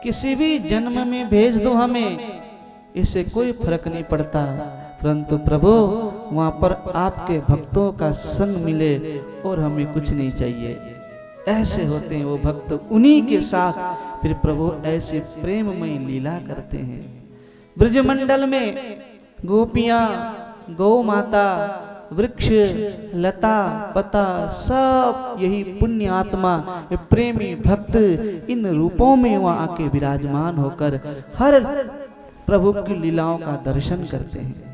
किसी भी जन्म में भेज दो हमें, इससे कोई फर्क नहीं पड़ता, परंतु प्रभु वहां पर आपके भक्तों का संग मिले और हमें कुछ नहीं चाहिए। ऐसे होते हैं वो भक्त, उन्हीं के साथ फिर प्रभु ऐसे प्रेममय लीला करते हैं। ब्रजमंडल में गोपियां, गौ माता, वृक्ष, लता, पता, सब यही पुण्य आत्मा, प्रेमी भक्त इन रूपों में वहां आके विराजमान होकर हर प्रभु की लीलाओं का दर्शन करते हैं।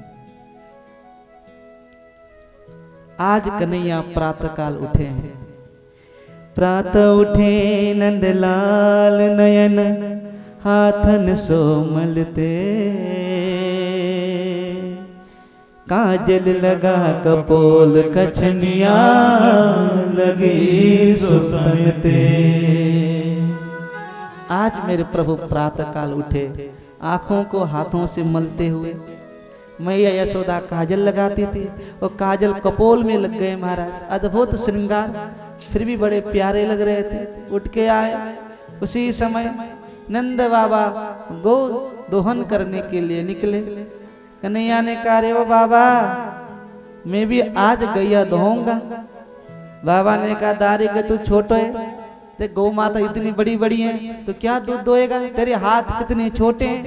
आज कन्हैया प्रातः काल उठे हैं। प्रातः उठे नंदलाल नयन हाथन सोमलते, काजल लगा कपोल कछनिया लगी सुतनते। आज मेरे प्रभु प्रातः काल उठे, आंखों को हाथों से मलते हुए। मैया यशोदा काजल लगाती थी और काजल कपोल में लग गए महाराज। अद्भुत श्रृंगार, फिर भी बड़े प्यारे लग रहे थे। उठ के आए, उसी समय नंद बाबा गौ दोहन करने के लिए निकले। कन्हैया ने कहा रे ओ बाबा, मैं भी आज गैया दोहूंगा। बाबा ने कहा दारी के तू छोटो है, ते गौ माता इतनी बड़ी बड़ी है तो क्या दूध दोएगा, तेरे हाथ कितने छोटे हैं,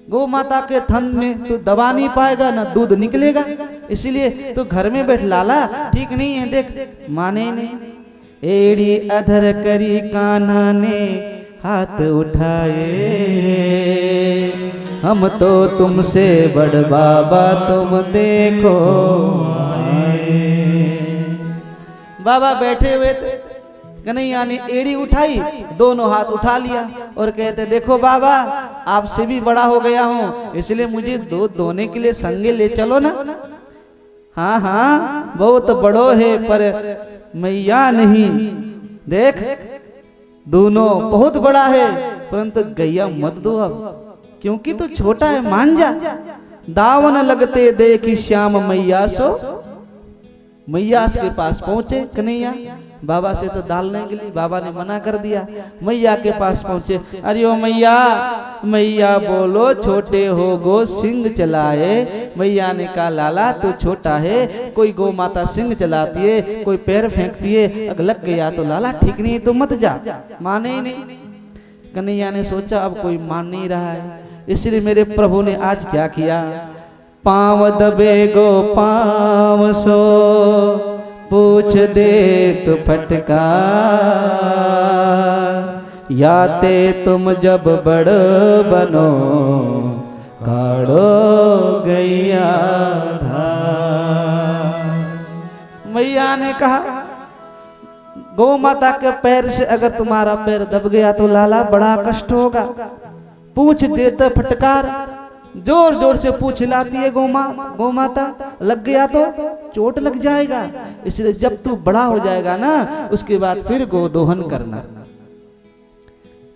गौ माता के थन में तू दबा नहीं पाएगा, ना दूध निकलेगा, इसलिए तू घर में बैठ लाला, ठीक नहीं है। देख माने नहीं। एड़ी अधर करी कान्हा ने हाथ उठाए, हम तो तुमसे बड़ बाबा तुम देखो आए। बाबा बैठे हुए थे, कन्हैया ने एड़ी उठाई, दोनों हाथ उठा लिया और कहते देखो बाबा, आपसे भी बड़ा हो गया हूँ, इसलिए मुझे दूध दोने के लिए संगे ले चलो ना। हाँ हाँ बहुत बड़ो है पर मैया नहीं, देख दोनों बहुत बड़ा है, परंतु गैया मत दो अब, क्योंकि तू छोटा है, मान जा। दावन लगते देखी श्याम मैया सो। मैया के पास पहुंचे कन्हैया, बाबा से तो डालने के लिए बाबा ने मना कर दिया। मैया के पास पहुंचे, अरे ओ मैया, मैया बोलो छोटे हो गो सिंह चलाए। मैया ने कहा लाला तू छोटा है, कोई गौ माता सिंह चलाती है, कोई पैर फेंकती है, अगर लग गया तो लाला ठीक नहीं तो मत जा। माने ही नहीं। कन्हैया ने सोचा अब कोई मान नहीं रहा है, इसलिए मेरे प्रभु ने आज क्या किया, पांव दबे गो पांव सो पूछ दे तो फटका, याते तुम जब बड़ बनो काढ़ो गैया धार। मैया ने कहा गौ माता के पैर से अगर तुम्हारा पैर दब गया तो लाला बड़ा कष्ट होगा, पूछ दे तो फटकार। जोर जोर से पूछ हिलाती है गौ माता, लग गया तो चोट लग जाएगा, इसलिए जब तू बड़ा हो जाएगा ना उसके बाद फिर गो दोहन करना।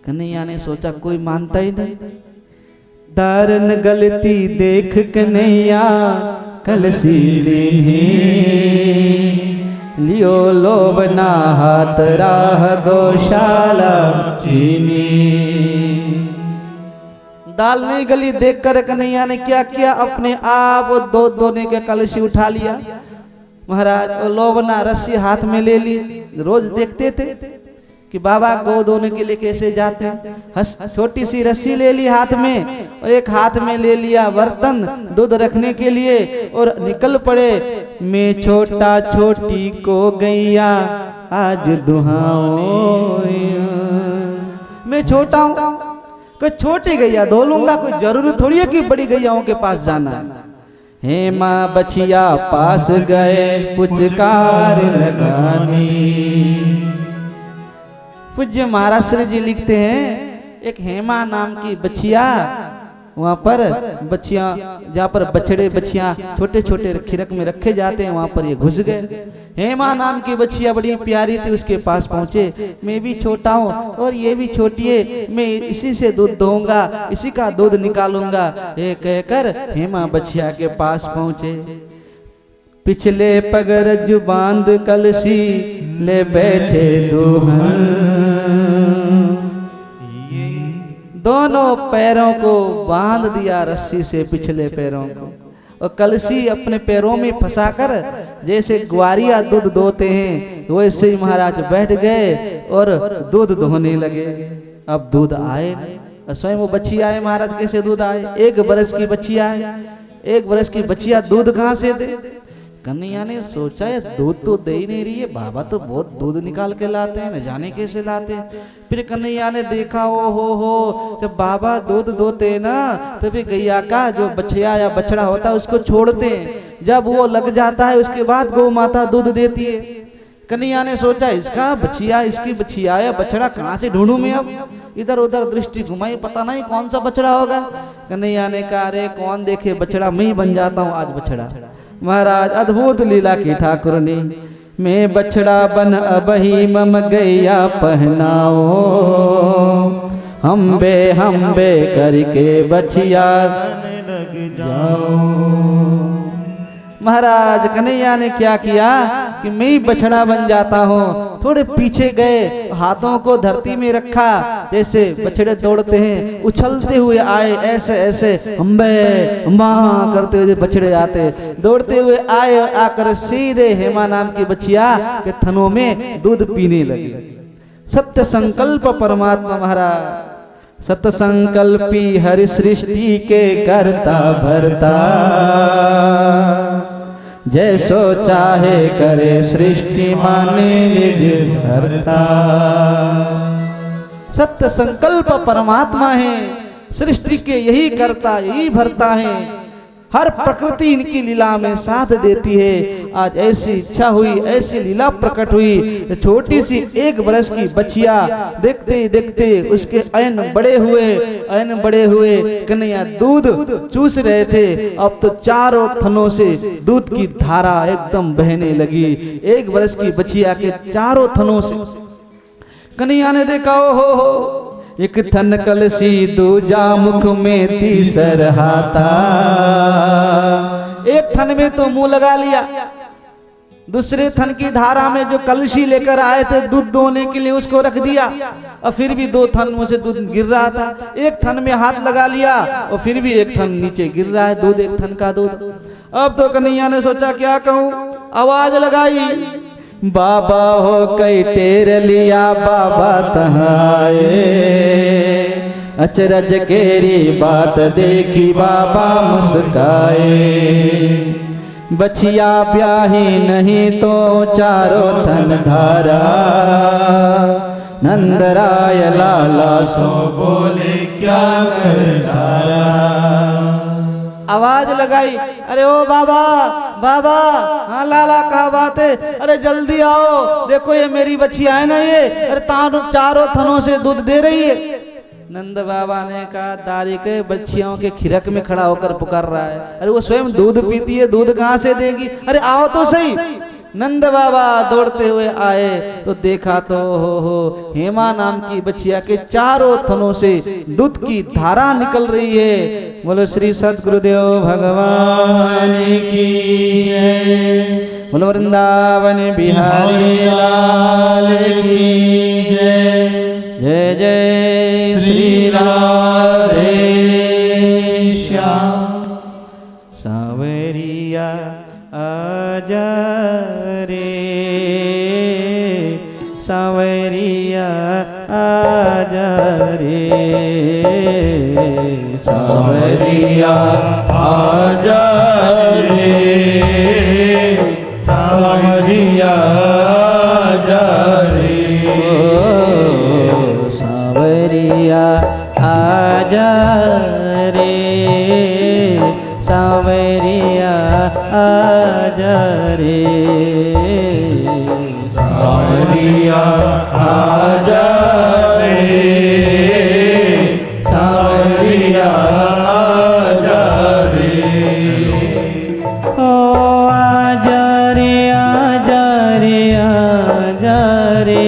कन्हैया ने सोचा कोई मानता ही नहीं। दारन गलती देख कन्हैया कलसी लियो लोबना हाथ राह गौशाला चीनी। दाल नहीं गली देखकर कन्हैया ने क्या किया, अपने आप दूध दोने के कलशी उठा लिया महाराज, और लोबना रस्सी हाथ में ले ली। रोज देखते थे कि बाबा गौ दोने के लिए कैसे जाते हैं। छोटी सी रस्सी ले ली हाथ में और एक हाथ में ले लिया बर्तन दूध रखने के लिए और निकल पड़े। मैं छोटा छोटी को गैया आज दुहाओ, मैं छोटा हूँ, कोई छोटी गैया धो लूंगा, कोई जरूरी थोड़ी है कि बड़ी गैयाओं के पास जाना है। हे माँ बछिया पास गए पुचकार लगानी। पूज्य महाराज श्री जी लिखते हैं एक हेमा नाम की बछिया, वहां पर बच्चियां, जहाँ पर बछड़े बच्चियां छोटे छोटे खिरक में रखे जाते हैं, वहां पर ये घुस गए। हेमा नाम की बच्चिया बड़ी प्यारी थी, उसके पास पहुंचे। मैं भी छोटा हूँ और ये भी छोटी है, मैं इसी से दूध दूंगा, इसी का दूध निकालूंगा, ये कहकर हेमा बच्चिया के पास पहुंचे। पिछले पगरज बांध कलसी ले बैठे दुहन, दोनों पैरों को बांध दिया रस्सी से, पिछले पैरों को, और कलसी अपने पैरों में फंसाकर जैसे ग्वारिया दूध दोते हैं वैसे ही महाराज बैठ गए और दूध दोहने लगे। अब दूध आए, स्वयं वो बच्ची आए, महाराज कैसे दूध आए? 1 बरस की बच्ची आए, 1 बरस की बच्चिया दूध कहाँ से दे? कन्हैया ने सोचा ये दूध तो दे ही नहीं रही है, बाबा तो बहुत दूध निकाल के लाते हैं, न जाने कैसे लाते हैं। फिर कन्हैया ने देखा, ओ हो, जब बाबा दूध दोते ना तो फिर गैया का जो बछिया या बछड़ा होता है उसको छोड़ते हैं, जब वो लग जाता है उसके बाद गौ माता दूध देती है। कन्हैया ने सोचा इसका बछिया, इसकी बछिया या बछड़ा कहाँ से ढूंढूं मैं? अब इधर उधर दृष्टि घुमाई, पता नहीं कौन सा बछड़ा होगा। कन्हैया ने कहा अरे कौन देखे बछड़ा, मैं ही बन जाता हूँ आज बछड़ा। महाराज अद्भुत लीला की ठाकुर ने, मैं बछड़ा बन अबही मम गैया पहनाओ, हम्बे हम्बे करके बछिया लग जाओ। महाराज कन्हैया ने क्या किया कि मैं ही बछड़ा बन जाता हूँ। थोड़े पीछे गए, हाथों को धरती में रखा, जैसे बछड़े दौड़ते हैं, उछलते हुए आए, ऐसे ऐसे अम्बे अम्बा करते हुए बछड़े आते, दौड़ते हुए आए, आकर सीधे हेमा नाम की बछिया के थनों में दूध पीने लगे। सत्य संकल्प परमात्मा महाराज, सत्य संकल्पी हरि सृष्टि के करता भरता, जैसो चाहे करे सृष्टि माने निर्भरता। सत्य संकल्प परमात्मा है, सृष्टि के यही करता यही भरता है, हर प्रकृति इनकी लीला में साथ देती है। आज ऐसी इच्छा हुई, ऐसी लीला प्रकट हुई, छोटी सी 1 बरस की बच्चिया देखते देखते उसके ऐन बड़े हुए, कन्हैया दूध चूस रहे थे, अब तो चारों थनों से दूध की धारा एकदम बहने लगी। 1 बरस की बच्चिया के चारों थनों से कन्हैया ने देखा, ओ हो, एक थन कलसी दूजा मुख में तीसर हाथा, एक थन में तो मुंह लगा लिया, दूसरे थन की धारा में जो कलसी लेकर आए थे दूध दोने के लिए उसको रख दिया, और फिर भी 2 थन मुंह से दूध गिर रहा था। एक थन में हाथ लगा लिया और फिर भी एक थन नीचे गिर रहा है दूध, एक थन का दूध। अब तो कन्हैया ने सोचा क्या कहूं, आवाज लगाई, बाबा हो कई टेर लिया बाबा तहाए, अचरज केरी बात देखी बाबा मुस्काए, बछिया ब्याही नहीं तो चारों थन धारा, नंदराय लाला सो बोले क्या कर धारा। आवाज लगाई, अरे ओ बाबा बाबा, हाँ लाला कहा बात है, अरे जल्दी आओ, देखो ये मेरी बच्चिया है ना, ये अरे चारों थनों से दूध दे रही है। नंद बाबा ने कहा दारी के बच्चियों के खिरक में खड़ा होकर पुकार रहा है, अरे वो स्वयं दूध पीती है, दूध कहाँ से देगी, अरे आओ तो सही। नंद बाबा दौड़ते हुए आए तो देखा तो हो हेमा नाम की बच्चिया के चारों थनों से दूध की धारा निकल रही है। बोलो श्री सद्गुरुदेव भगवान की जय, बोलो वृंदावन बिहारी लाल की जय, जय जय श्री राधे श्याम। सांवरिया आजा रे, सांवरिया आजा रे, सांवरिया आजा रे, सांवरिया आजा रे, सांवरिया आजा रे, सांवरिया आजा रे, सांवरिया आजा रे, सांवरिया आजा रे, ओ आजा रे आजा रे आजा रे,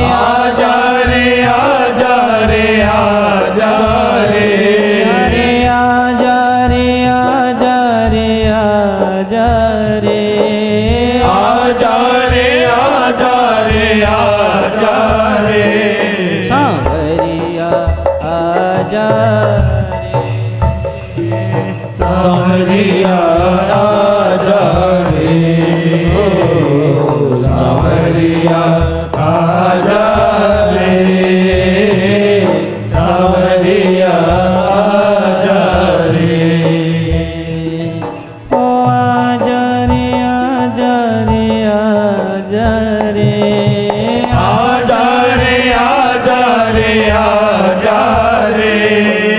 आजा रे आजा रे आजा रे, अरे आजा रे आजा रे आजा रे, आजा रे आजा रे आजा रे, सांवरिया सांवरिया आजा रे, सांवरिया आजा रे, सांवरिया आजा रे। ओ आजा रे आजा रे आजा रे, आजा रे आजा रे आजा रे,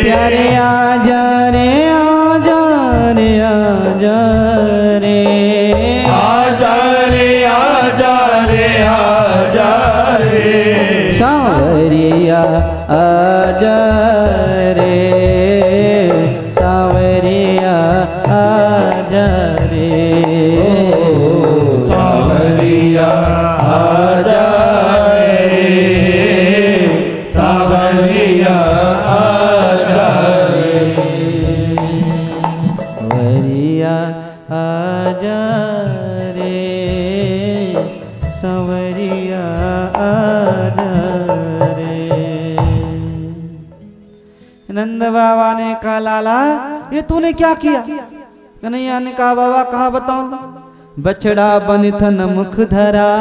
प्यारे आजा रे आजा रे आजा रे, आजा रे आजा रे आजा रे, सांवरिया आजा रे, सांवरिया आजा रे, सांवरिया आजा रे, सांवरिया आजा रे, सांवरिया आजा रे, सांवरिया आजा रे। नंद बाबा ने कहा लाला ये तूने क्या किया? कन्हैया ने कहा बाबा कहा बताऊं, बछड़ा बनिथन मुख धरा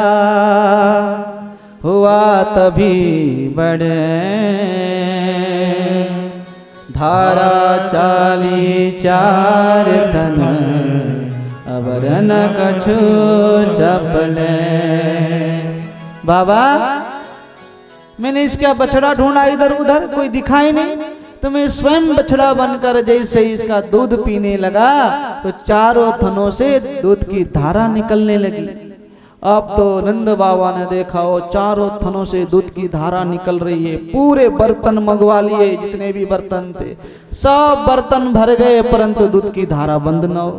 हुआ तभी बड़े, धारा चाली चार तन अबर न कछु चपले। बाबा मैंने इसका बछड़ा ढूंढा इधर उधर कोई दिखाई नहीं, तो मैं स्वयं बछड़ा बनकर जैसे इसका दूध पीने लगा तो चारों थनों से दूध की धारा निकलने लगी। अब तो नंद बाबा ने देखा वो चारों थनों से दूध की धारा निकल रही है। पूरे बर्तन मंगवा लिए, जितने भी बर्तन थे सब बर्तन भर गए, परंतु दूध की धारा बंद न हो।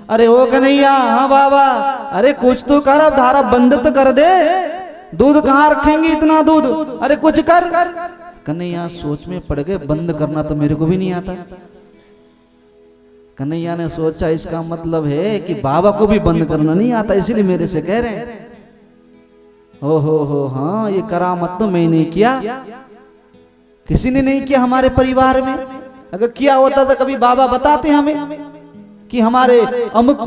अरे ओ कन्हैया, हाँ बाबा, अरे कुछ तो कर, अब धारा बंद तो कर दे, दूध कहाँ रखेंगे इतना दूध, अरे कुछ कर। कन्हैया सोच में पड़ गए, बंद करना तो मेरे को भी नहीं आता। कन्हैया ने सोचा इसका मतलब है कि बाबा को भी बंद करना नहीं आता, इसीलिए मेरे से कह रहे हैं। हो हाँ, ये करामत तो मैं नहीं किया, किसी ने नहीं किया हमारे परिवार में। अगर किया होता तो कभी बाबा बताते हमें कि हमारे अमुक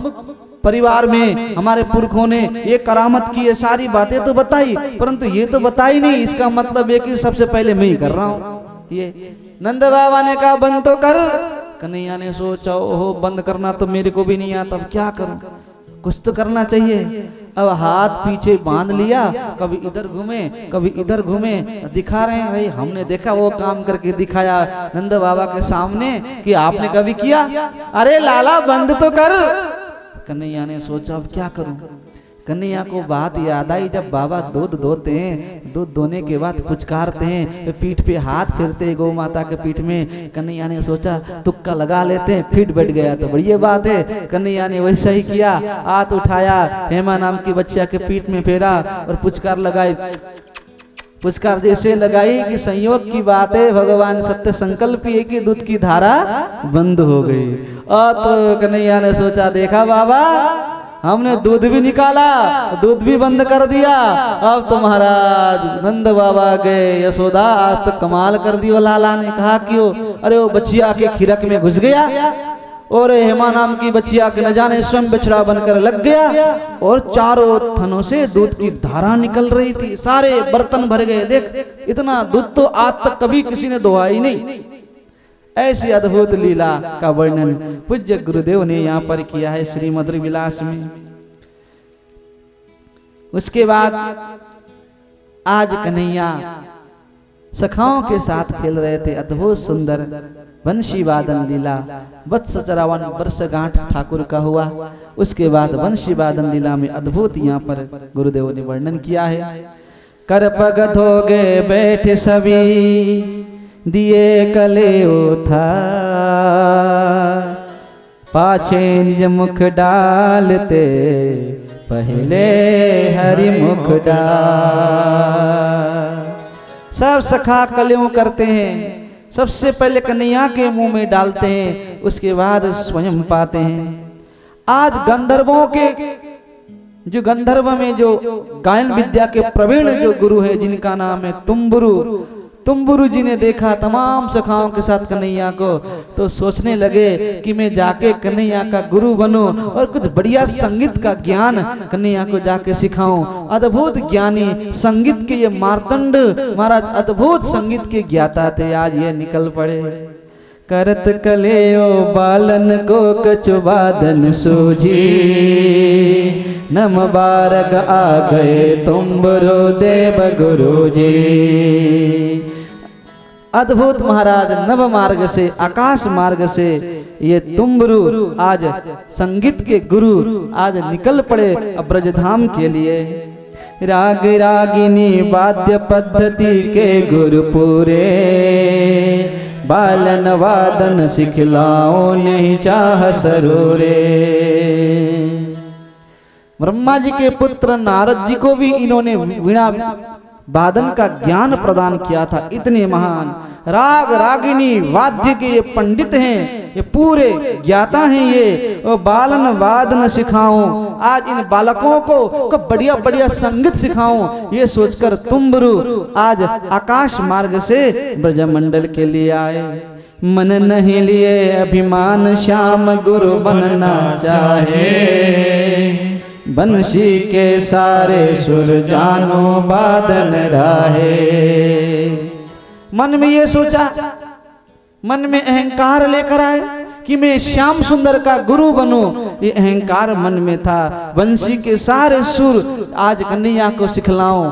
परिवार में हमारे पुरखों ने ये करामत की, ये सारी बातें तो बताई, परंतु ये तो बताई नहीं। इसका मतलब है कि सबसे पहले मैं ही कर रहा हूँ ये। नंद बाबा ने कहा बंद तो कर। कन्हैया ने सोचा ओहो बंद करना तो मेरे को भी नहीं आता, अब क्या करूं, कुछ तो करना चाहिए। अब हाथ पीछे बांध लिया, कभी इधर घूमे कभी इधर घूमे, दिखा रहे हैं भाई हमने देखा, वो काम करके दिखाया नंद बाबा के सामने कि आपने कभी किया, अरे लाला बंद तो कर। कन्हैया ने सोचा अब क्या करूं। कन्हैया को बात याद आई, जब बाबा दूध दोते हैं, दूध दोने के बाद पुचकारते हैं, पीठ पे हाथ फिरते हैं गौ माता के पीठ में। कन्हैया ने सोचा तुक्का लगा लेते हैं, फिट बैठ गया तो बढ़िया बात है। कन्हैया ने वैसा ही किया, हाथ उठाया, हेमा नाम की बच्चिया के पीठ में फेरा और पुचकार लगाई। पुचकार जैसे लगाई कि संयोग की बात है, भगवान सत्य संकल्प है कि दूध की धारा बंद हो गई। और तो कन्हैया ने सोचा देखा बाबा, हमने दूध भी निकाला, दूध भी बंद कर दिया। अब तो महाराज नंद बाबा गए, यशोदा आज तो कमाल कर दी। लाला ने कहा क्यों? अरे वो बच्चिया के खिरक में घुस गया और हेमा नाम की बच्चिया के न जाने स्वयं बछड़ा बनकर लग गया और चारों थनों से दूध की धारा निकल रही थी, सारे बर्तन भर गए। देख इतना दूध तो आज तक कभी किसी ने दोहा ही नहीं। ऐसी अद्भुत लीला का वर्णन पूज्य गुरुदेव ने यहाँ पर किया है श्रीमद् विलास में। उसके बाद आज कन्हैया सखाओं के साथ खेल रहे थे, अद्भुत सुंदर वंशी वादन लीला। वत्स चरावन वर्षगांठ ठाकुर का हुआ। उसके बाद वंशी वादन लीला में अद्भुत यहाँ पर गुरुदेव ने वर्णन किया है। कर पग धोगे बैठे सभी, दिए कले उठा, पाछे निज मुख डालते, पहले हरि मुख डाल। सब सखा कलेऊ करते हैं, सबसे पहले कन्हैया के मुंह में डालते हैं, उसके बाद स्वयं पाते हैं। आज गंधर्वों के जो गंधर्व में जो गायन विद्या के प्रवीण जो गुरु है, जिनका नाम है तुम्बुरु, तुम्बुरु जी ने देखा तमाम सखाओं के साथ कन्हैया को, तो सोचने लगे कि मैं जाके कन्हैया का गुरु बनूं और कुछ बढ़िया संगीत का ज्ञान कन्हैया को जाके सिखाऊं। अद्भुत ज्ञानी संगीत के ये मार्तंड महाराज अद्भुत संगीत के ज्ञाता थे। आज ये निकल पड़े। करत कलेयो बालन को कचुबादन सूझी, नम बारग आ गए तुम्बुरु देव गुरु जी। अद्भुत महाराज नव मार्ग से आकाश मार्ग से ये तुम्बुरु आज संगीत के गुरु आज निकल पड़े ब्रजधाम के लिए। राग रागिनी वाद्य पद्धति के गुरु पूरे, बालन वादन सिखलाओ नहीं चाह सरूरे। ब्रह्मा जी के पुत्र नारद जी को भी इन्होंने वीणा वादन का ज्ञान प्रदान किया था। इतने महान राग रागिनी वाद्य के ये पंडित हैं, ये पूरे ज्ञाता हैं ये। और बालन वादन सिखाऊं, आज इन बालकों को बढ़िया बढ़िया संगीत सिखाऊं, ये सोचकर तुम्बुरु आज आकाश मार्ग से ब्रजमंडल के लिए आए। मन नहीं लिए अभिमान श्याम गुरु बनना चाहे, बंसी के सारे सुर जानो बादन राहे। मन में ये सोचा, मन में अहंकार लेकर आए कि मैं श्याम सुंदर का गुरु बनूं। ये अहंकार मन में था। बंसी के सारे सुर आज कन्हैया को सिखलाऊं,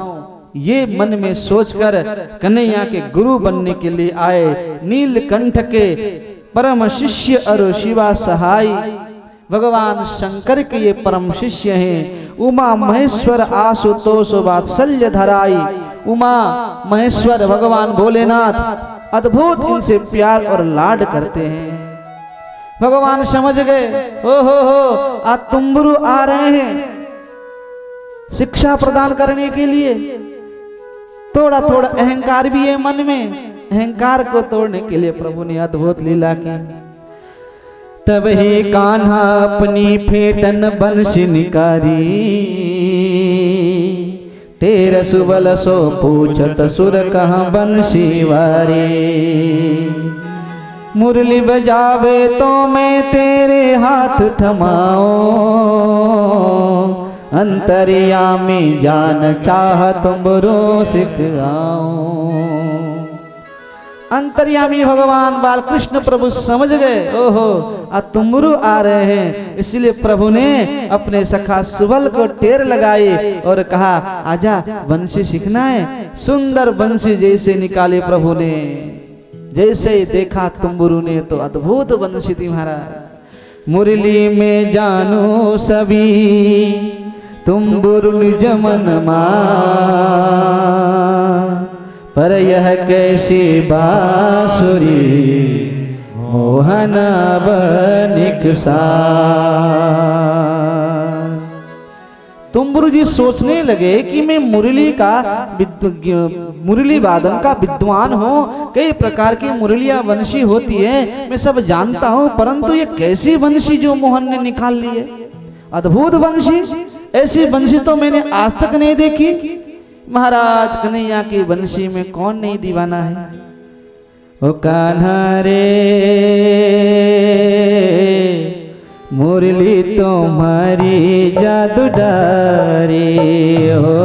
ये मन में सोचकर कन्हैया के गुरु बनने के लिए आए। नीलकंठ के परम शिष्य और शिवा सहाय भगवान शंकर के ये परम शिष्य हैं। उमा महेश्वर आशुतोष वात्सल्य धराई, उमा महेश्वर भगवान भोलेनाथ अद्भुत इनसे प्यार और लाड करते हैं। भगवान समझ गए, हो आज तुम्बुरु आ रहे हैं शिक्षा प्रदान करने के लिए। थोड़ा थोड़ा अहंकार भी है मन में, अहंकार को तोड़ने के लिए प्रभु ने अद्भुत लीला की। तब ही कान्हा अपनी फेटन बंसी निकारी, तेरा सुबल सो पूछत सुर कहाँ बंसी वारी। मुरली बजावे तो मैं तेरे हाथ थमाओ, अंतर्यामी जान चाह तुम्बुरु सिखाओ। अंतर्यामी भगवान बालकृष्ण प्रभु समझ गए, ओहो आज तुम्बुरु आ रहे हैं। इसलिए प्रभु ने अपने सखा सुबल को टेर लगाई और कहा आजा बंसी सीखना है। सुंदर बंसी जैसे निकाले प्रभु ने, जैसे ही देखा तुम्बुरु ने तो अद्भुत बंसी थी महाराज। मुरली में जानू सभी तुम्बुरु निज मन मा, पर यह कैसी बांसुरी मोहन बनिक सा। तुम्बुरु जी सोचने लगे कि मैं मुरली वादन का विद्वान हूँ, कई प्रकार की मुरलिया वंशी होती है मैं सब जानता हूँ, परंतु ये कैसी वंशी जो मोहन ने निकाल ली है। अद्भुत वंशी, ऐसी वंशी तो मैंने आज तक नहीं देखी। महाराज कन्हैया की बंसी में कौन नहीं दीवाना है। ओ कान्हा रे मुरली तुम्हारी जादू डारी, हो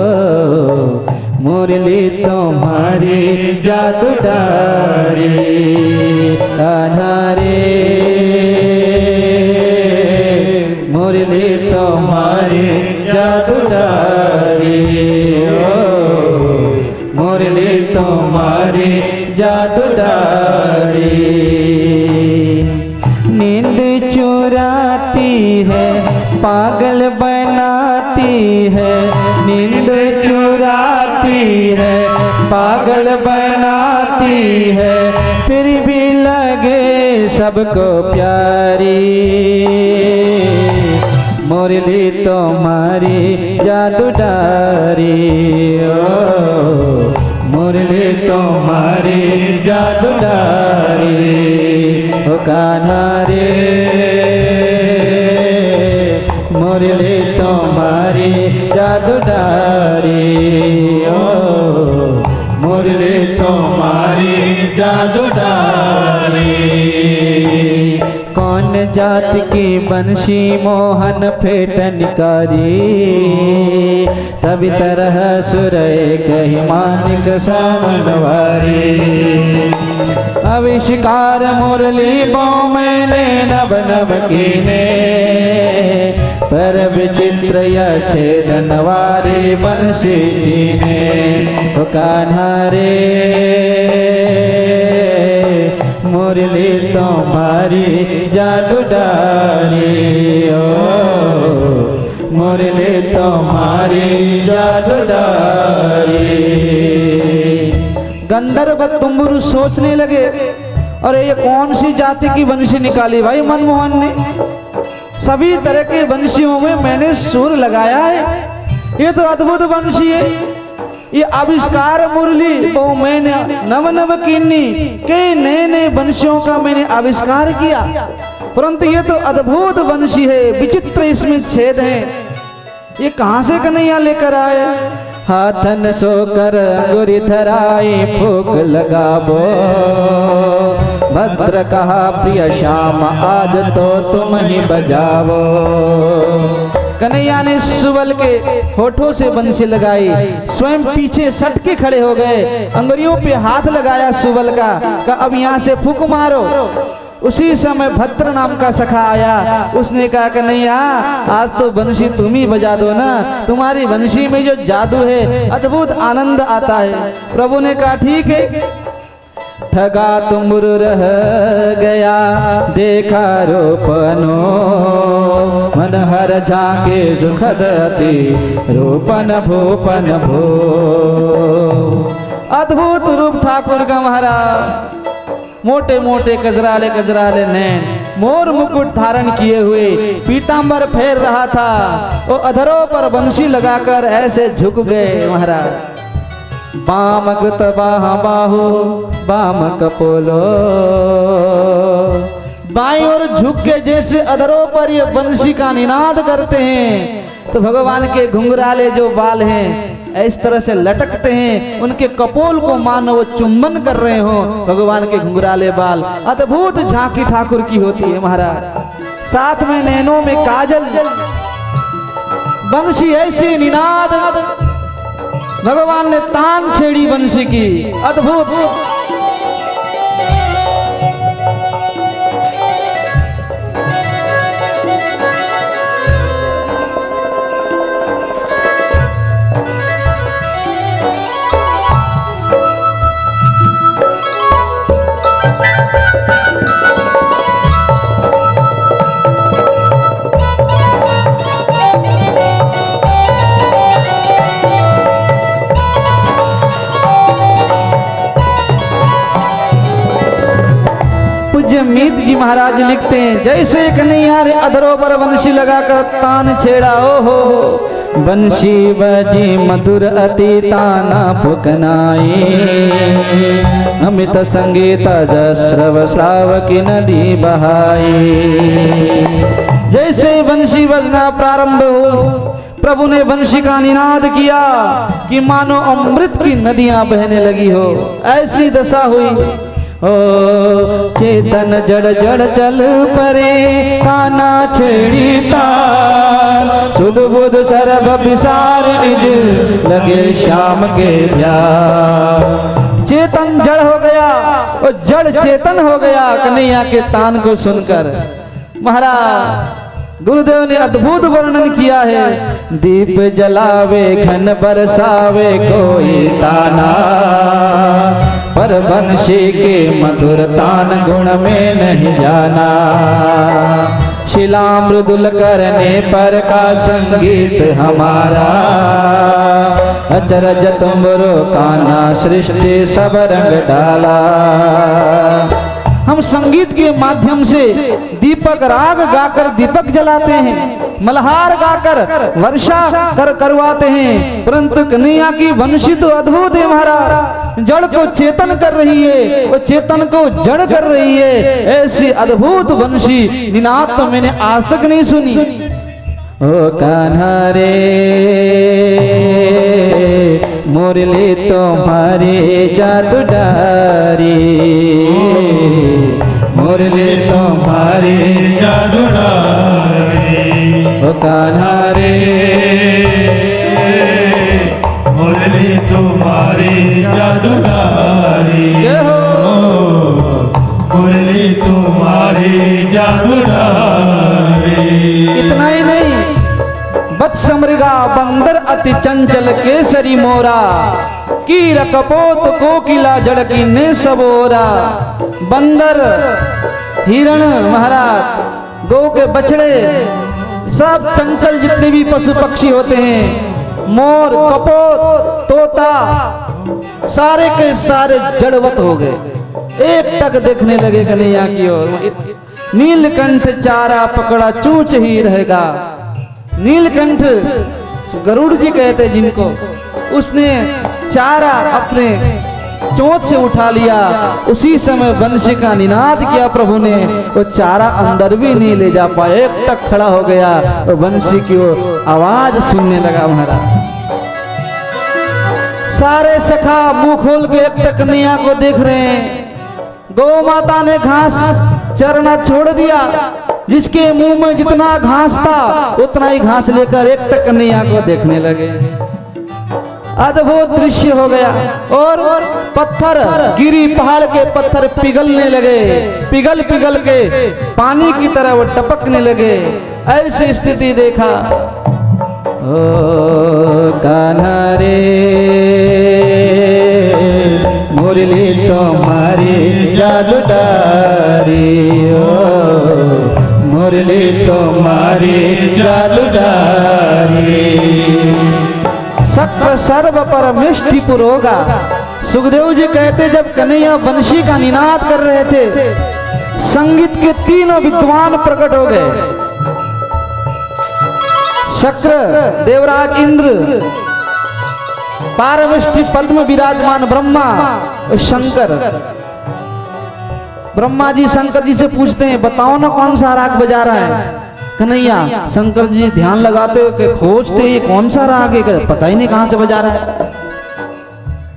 मुरली तुम्हारी जादू डारी। कान्हा रे मुरली तुम्हारी जादू डारी, मुरली तुम्हारी जादू डारी। नींद चुराती है पागल बनाती है, नींद चुराती है पागल बनाती है, फिर भी लगे सबको प्यारी। मुरली तुम्हारी जादू डारी, ओ मुरली तुम्हारी जादू डारी। ओ कान्हा रे मुरली तुम्हारी जादू डारी, ओ मुरली तुम्हारी जादू डाले। कौन जाति की बंशी मोहन फेटनकारी, तभी तरह सुरय कही मानिक सामनवारी। आविष्कार मुरली बो मैंने नभ नभ कीने, पर विचित्र या छेदनवारी बंशी जीने। तो कान्हा रे मुरली तुम्हारी जादू डाली, ओ मुरली तुम्हारी जादू डाली। गंधर्व तुम्बुरु सोचने लगे, अरे ये कौन सी जाति की बंशी निकाली भाई मनमोहन ने। सभी तरह के बंशियों में मैंने सुर लगाया है, ये तो अद्भुत बंशी है। ये आविष्कार मुरली वो मैंने नव नव कीनी, कई नए नए बंशियों का मैंने आविष्कार किया, परंतु ये तो अद्भुत बंशी है, विचित्र इसमें छेद है। ये कहाँ से कन्हैया लेकर आए। हाथन सोकर अंगुरी धराई फूक लगाबो, भद्र कहा प्रिय श्याम आज तो तुम ही बजावो। कन्हैया ने सुबल के होठों से बंसी लगाई, स्वयं पीछे सट के खड़े हो गए, अंगुरियों पे हाथ लगाया सुबल का, अब यहाँ से फूक मारो। उसी समय भद्र नाम का सखा आया, उसने कहा कन्हैया आज तो बंशी तुम ही बजा दो ना, तुम्हारी बंशी में जो जादू है अद्भुत आनंद आता है। प्रभु ने कहा ठीक है। ठगा तुम्बुर रह गया देखा रोपनो, मन हर झाके सुखद अति रूपन भूपन भो। अद्भुत रूप ठाकुर का महाराज, मोटे मोटे कजराले कजराले नैन, मोर मुकुट धारण किए हुए, पीतांबर फेर रहा था, वो अधरों पर बंशी लगाकर ऐसे झुक गए महाराज। बाम कृत बाहु बाम कपोलो, बाईं ओर झुक के जैसे अधरों पर ये बंशी का निनाद करते हैं, तो भगवान के घुंघराले जो बाल हैं इस तरह से लटकते हैं, उनके कपोल को मानो वो चुंबन कर रहे हो भगवान के घुंघराले बाल। अद्भुत झांकी ठाकुर की होती है महाराज, साथ में नैनों में काजल, बंशी ऐसी निनाद, भगवान ने तान छेड़ी बंशी की, अद्भुत। मीत जी महाराज लिखते हैं, जैसे कन्हैया रे अधरों पर बंशी लगाकर तान छेड़ा, ओ हो बंशी बजी मधुर अति ताना फुकनाई, अमित संगीत जस्रव श्राव की नदी बहाई। जैसे बंशी बजना प्रारंभ हो, प्रभु ने बंशी का निनाद किया कि मानो अमृत की नदियां बहने लगी हो, ऐसी दशा हुई। ओ चेतन जड़ जड़ चल परे, ताना छेड़ी तान, सुध बुध सरब विसार निज लगे श्याम के ध्यान। चेतन जड़ हो गया और जड़ चेतन हो गया कन्हैया के तान को सुनकर। महाराज गुरुदेव ने अद्भुत वर्णन किया है, दीप जलावे घन बरसावे कोई ताना, पर बंशी के मधुर तान गुण में नहीं जाना। शिला मृदुल करने पर का संगीत हमारा, अचरज तुमरो काना सृष्टि सब रंग डाला। हम संगीत के माध्यम से दीपक राग गाकर दीपक जलाते हैं, मल्हार गाकर वर्षा करवाते हैं, परंतु कन्हैया की बंशी तो अद्भुत है महाराज, जड़ को चेतन कर रही है, वो चेतन को जड़ कर रही है। ऐसी अद्भुत बंशी निनाद तो मैंने आज तक नहीं सुनी। ओ कान्हा रे मुरली तुम्हारी जादू डारी, मुरली तुम्हारी जादू डारी। ओ कान्हा रे मुरली तुम्हारी जादू डारी, जय हो। मुरली तुम्हारी जादू डारी। इतना ही नहीं, वत्स मृगा बंदर अति चंचल केसरी मोरा, कीर कपोत कोकिला जड़की ने सबोरा। बंदर, हिरण महाराज, गौ के बछड़े, सब चंचल जितने भी पशु पक्षी होते हैं, मोर, कपोत, तोता, सारे के सारे जड़वत हो गए, एक टक देखने लगे कन्हैया की ओर। नीलकंठ चारा पकड़ा चूच ही रहेगा। नीलकंठ गरुड़ जी कहते जिनको, उसने चारा अपने चोंच से उठा लिया। उसी समय बंशी का निनाद किया प्रभु ने, वो चारा अंदर भी नहीं ले जा पाया, एक टक खड़ा हो गया और बंशी की वो आवाज सुनने लगा महाराज। सारे सखा मुंह खोल के एक टक कन्हैया को देख रहे हैं। गौ माता ने घास चरना छोड़ दिया, जिसके मुंह में जितना घास था उतना ही घास लेकर एक टक कन्हैया को देखने लगे। अद्भुत दृश्य हो गया। और पत्थर, गिरी पहाड़ के पत्थर पिघलने लगे, पिघल पिघल के पानी की तरह वो टपकने लगे। ऐसी स्थिति देखा। ओ कान्हा रे मुरली तुम्हारी जादू डारी, ओ मुरली तुम्हारी जादू डारी। शक्र सर्व पर मिष्टि पुरोगा। सुखदेव जी कहते जब कन्हैया बंशी का निनाद कर रहे थे, संगीत के तीनों विद्वान प्रकट हो गए। शक्र देवराज इंद्र, पारमिष्टि पद्म विराजमान ब्रह्मा, शंकर। ब्रह्मा जी शंकर जी से पूछते हैं बताओ ना कौन सा राग बजा रहा है कन्हैया। शंकर जी ध्यान लगाते हो कि खोजते ये कौन सा राग है, पता ही नहीं कहां से बजा रहा है।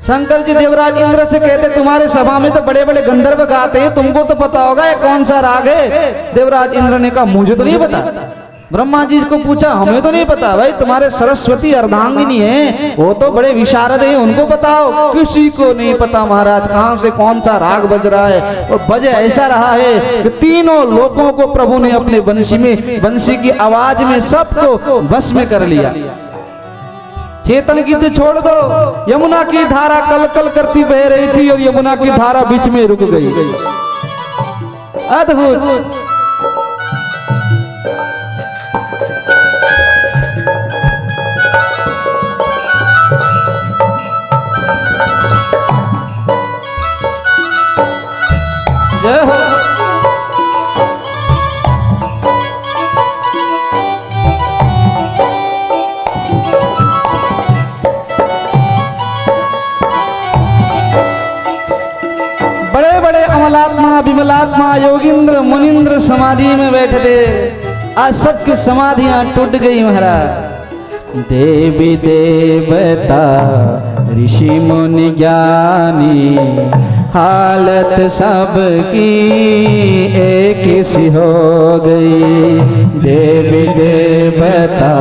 शंकर जी देवराज इंद्र से कहते तुम्हारे सभा में तो बड़े बड़े गंधर्व गाते हैं, तुमको तो पता होगा ये कौन सा राग है। देवराज इंद्र ने कहा मुझे तो नहीं पता। ब्रह्मा जी को पूछा हमें तो नहीं पता। भाई तुम्हारे सरस्वती अर्धांगिनी है, वो तो बड़े विशारद हैं, उनको बताओ। किसी को नहीं पता महाराज कहां से कौन सा राग बज रहा है। और बज ऐसा रहा है कि तीनों लोगों को प्रभु ने अपने बंशी की आवाज में सबको बस में कर लिया। चेतन की तो छोड़ दो, यमुना की धारा कल कल करती बह रही थी और यमुना की धारा बीच में रुक गई। अद्भुत। जय हो। बड़े बड़े अमलात्मा विमलात्मा योगिंद्र मुनिंद्र समाधि में बैठे थे, आज सबकी समाधियां टूट गई महाराज। देवी देवता ऋषि मुनि ज्ञानी, हालत सबकी एक सी हो गई। देवी देवता